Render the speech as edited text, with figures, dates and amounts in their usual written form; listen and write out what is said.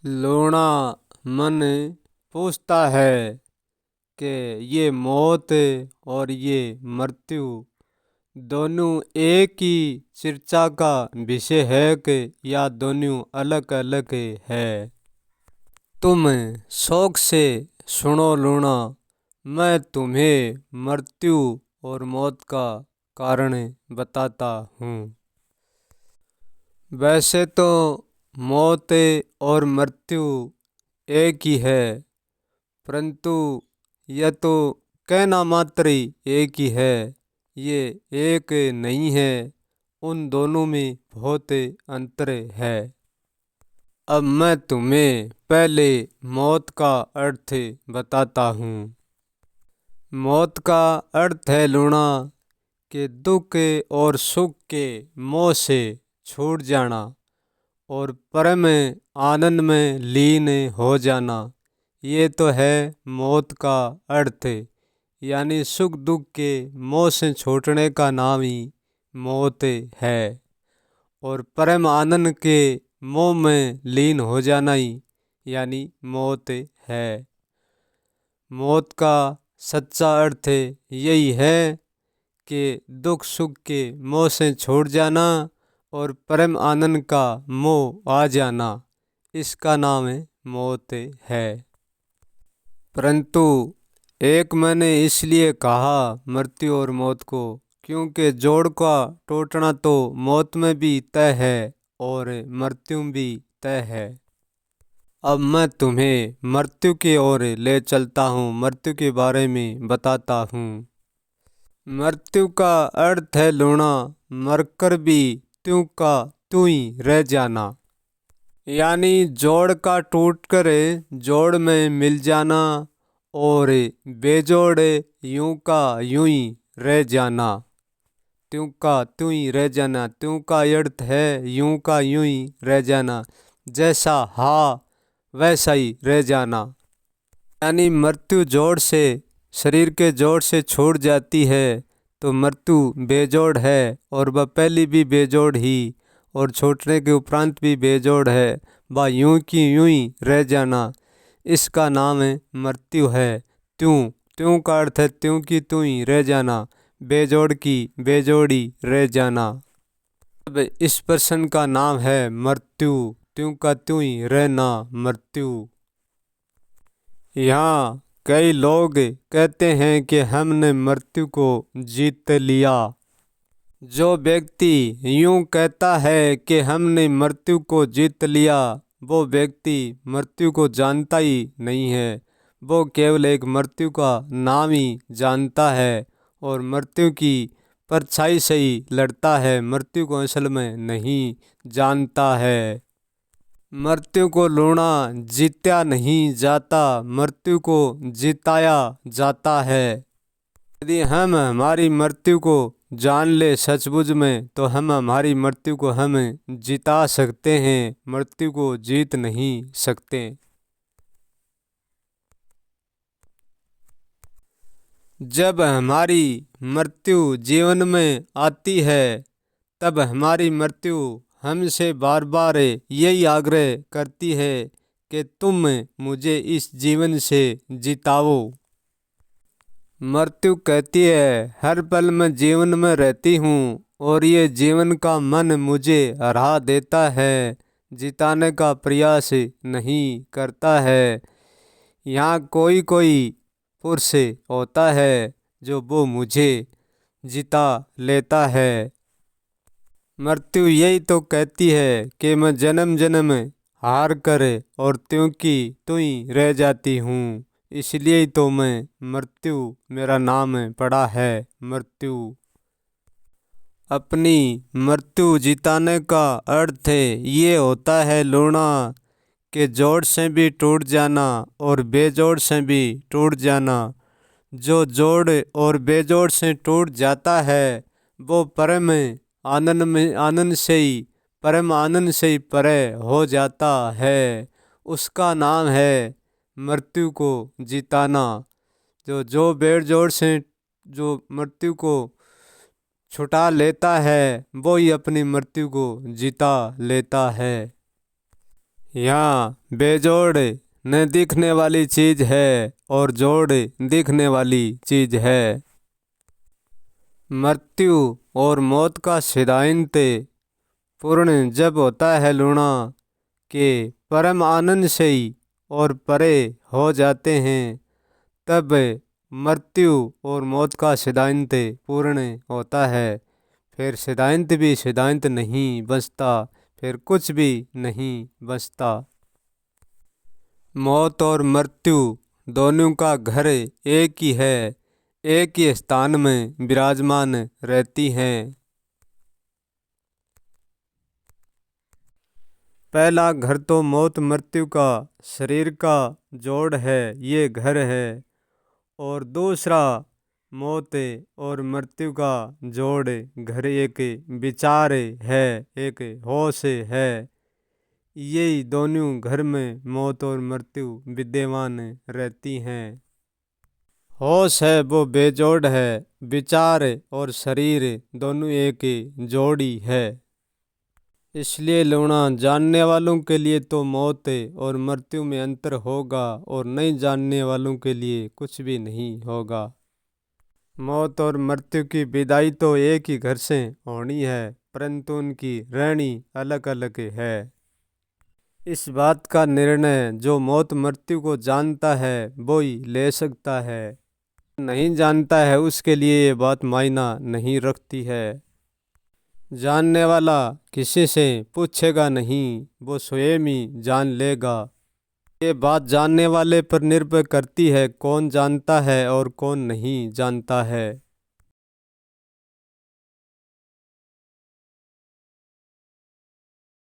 लूणा मन पूछता है कि ये मौत और ये मृत्यु दोनों एक ही चर्चा का विषय है कि या दोनों अलग अलग है। तुम शौक से सुनो लूणा, मैं तुम्हें मृत्यु और मौत का कारण बताता हूँ। वैसे तो मौत और मृत्यु एक ही है, परंतु यह तो कहना मात्र ही एक ही है, ये एक नहीं है। उन दोनों में बहुत अंतर है। अब मैं तुम्हें पहले मौत का अर्थ बताता हूँ। मौत का अर्थ है लूणा कि दुख और सुख के मोह से छूट जाना और परम आनंद में लीन हो जाना। ये तो है मौत का अर्थ, यानी सुख दुख के मोह से छूटने का नाम ही मौत है और परम आनंद के मोह में लीन हो जाना ही यानी मौत है। मौत का सच्चा अर्थ यही है कि दुख सुख के मोह से छूट जाना और परम आनंद का मोह आ जाना, इसका नाम है मौत है। परंतु एक मैंने इसलिए कहा मृत्यु और मौत को, क्योंकि जोड़ का टूटना तो मौत में भी तय है और मृत्यु भी तय है। अब मैं तुम्हें मृत्यु की ओर ले चलता हूँ, मृत्यु के बारे में बताता हूँ। मृत्यु का अर्थ है लूणा मरकर भी त्यों का त्यों ही रह जाना, यानी जोड़ का टूट कर जोड़ में मिल जाना और बेजोड़ यूं का यूं ही रह जाना। त्यों का त्यों ही रह जाना, त्यों का अर्थ है यूं का यूं ही रह जाना, जैसा हा वैसा ही रह जाना। यानी मृत्यु जोड़ से शरीर के जोड़ से छूट जाती है तो मृत्यु बेजोड़ है और वह पहली भी बेजोड़ ही और छूटने के उपरांत भी बेजोड़ है, वह यूं की यूं ही रह जाना, इसका नाम है मृत्यु है। त्यों त्यों का अर्थ है त्यों की त्यों ही रह जाना, बेजोड़ की बेजोड़ी रह जाना। अब इस प्रश्न का नाम है मृत्यु, त्यों का त्यों ही रहना मृत्यु। यहाँ कई लोग कहते हैं कि हमने मृत्यु को जीत लिया। जो व्यक्ति यूं कहता है कि हमने मृत्यु को जीत लिया, वो व्यक्ति मृत्यु को जानता ही नहीं है। वो केवल एक मृत्यु का नाम ही जानता है और मृत्यु की परछाई से ही लड़ता है, मृत्यु को असल में नहीं जानता है। मृत्यु को लूणा जीता नहीं जाता, मृत्यु को जिताया जाता है। यदि हम हमारी मृत्यु को जान ले सचमुच में तो हम हमारी मृत्यु को हम जिता सकते हैं, मृत्यु को जीत नहीं सकते। जब हमारी मृत्यु जीवन में आती है तब हमारी मृत्यु हमसे बार बार यही आग्रह करती है कि तुम मुझे इस जीवन से जिताओ। मृत्यु कहती है हर पल मैं जीवन में रहती हूँ और ये जीवन का मन मुझे हरा देता है, जिताने का प्रयास नहीं करता है। यहाँ कोई कोई पुरुष होता है जो वो मुझे जिता लेता है। मृत्यु यही तो कहती है कि मैं जन्म जन्म हार कर और त्यों की त्यों ही रह जाती हूँ, इसलिए ही तो मैं मृत्यु मेरा नाम पड़ा है मृत्यु। अपनी मृत्यु जिताने का अर्थ ये होता है लूणा कि जोड़ से भी टूट जाना और बेजोड़ से भी टूट जाना। जो जोड़ और बेजोड़ से टूट जाता है वो परम आनंद में आनंद से ही परम आनंद से ही परे हो जाता है, उसका नाम है मृत्यु को जिताना। जो बेजोड़ से जो मृत्यु को छुटा लेता है वो ही अपनी मृत्यु को जिता लेता है। यहाँ बेजोड़ न दिखने वाली चीज है और जोड़ दिखने वाली चीज है। मृत्यु और मौत का सिद्धांत पूर्ण जब होता है लूणा के परम आनंद से ही और परे हो जाते हैं, तब मृत्यु और मौत का सिद्धांत पूर्ण होता है। फिर सिद्धांत भी सिद्धांत नहीं बचता, फिर कुछ भी नहीं बचता। मौत और मृत्यु दोनों का घर एक ही है, एक ही स्थान में विराजमान रहती हैं। पहला घर तो मौत मृत्यु का शरीर का जोड़ है, ये घर है। और दूसरा मौत और मृत्यु का जोड़ घर एक विचार है, एक होश है। यही दोनों घर में मौत और मृत्यु विद्यमान रहती हैं। होश है वो बेजोड़ है, विचार और शरीर दोनों एक जोड़ी है। इसलिए लूणा जानने वालों के लिए तो मौत और मृत्यु में अंतर होगा और नहीं जानने वालों के लिए कुछ भी नहीं होगा। मौत और मृत्यु की विदाई तो एक ही घर से होनी है, परंतु उनकी रहनी अलग अलग है। इस बात का निर्णय जो मौत मृत्यु को जानता है वो ही ले सकता है, नहीं जानता है उसके लिए ये बात मायना नहीं रखती है। जानने वाला किसी से पूछेगा नहीं, वो स्वयं ही जान लेगा। ये बात जानने वाले पर निर्भर करती है कौन जानता है और कौन नहीं जानता है।